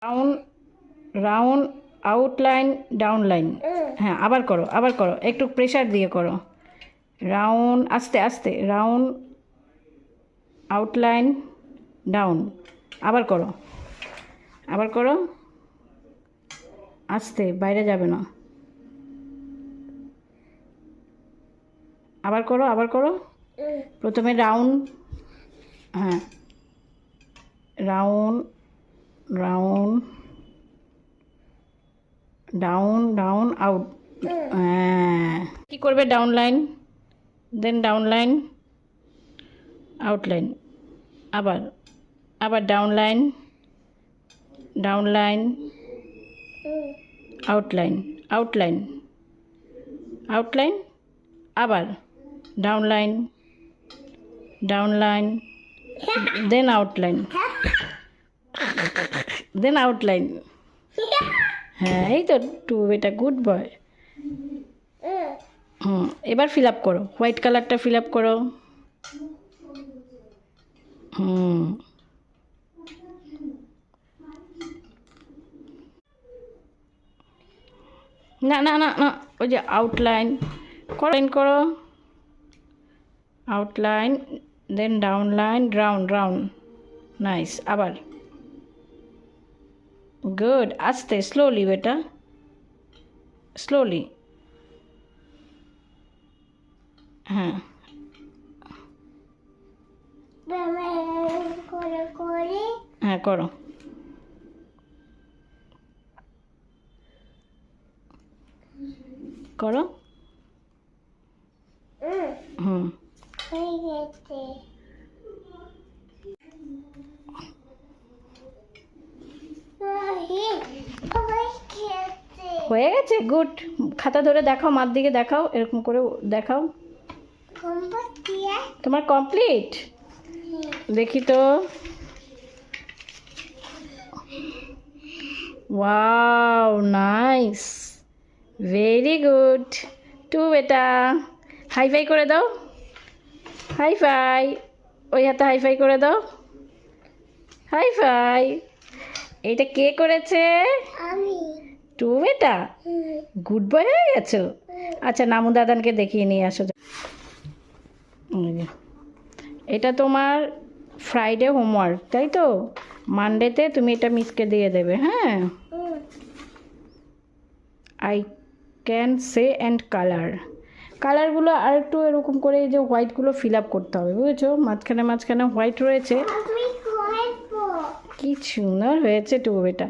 Round round outline downline. হ্যাঁ, আবার করো, একটু প্রেশার দিয়ে করো। রাউন্ড, আস্তে আস্তে, রাউন্ড আউটলাইন ডাউন। আবার করো, আস্তে, বাইরে যাবে না। আবার করো। প্রথমে রাউন্ড, হ্যাঁ, রাউন্ড রাউন্ড ডাউন আউট। হ্যাঁ, কী করবে? Down line, then down line outline. আবার ডাউন লাইন আউটলাইন। আবার ডাউন লাইন দেন আউটলাইন। হ্যাঁ, এই তো টু, এটা গুড বয়। এবার ফিল আপ করো, হোয়াইট কালারটা ফিল আপ করো। না, ওই যে আউটলাইন করো, outline then down line round. Nice. আবার গুড। আস্তে, স্লোলি বেটা, স্লোলি। হ্যাঁ, হ্যাঁ করো। হয়ে গেছে, গুড। খাতা ধরে দেখাও, মার দিকে দেখাও, এরকম করে দেখাও। তোমার কমপ্লিট? দেখি তো। Wow, nice, very good. টু বেটা, হাই ফাই করে দাও, হাই ফাই। ওই হাতে হাই ফাই করে দাও, হাই ফাই। এইটা কে করেছে? টু বেটা, গুড বয় হয়ে গেছো। আচ্ছা, নামু দাদানকে দেখিয়ে নিয়ে আসো। এটা তোমার ফ্রাইডে হোমওয়ার্ক, তাই তো? মানডেতে তুমি এটা মিসকে দিয়ে দেবে। হ্যাঁ, আই ক্যান সে অ্যান্ড কালারগুলো আর একটু এরকম করে এই যে হোয়াইটগুলো ফিল আপ করতে হবে, বুঝেছো? মাঝখানে হোয়াইট রয়েছে। কি সুন্দর হয়েছে টু বেটা।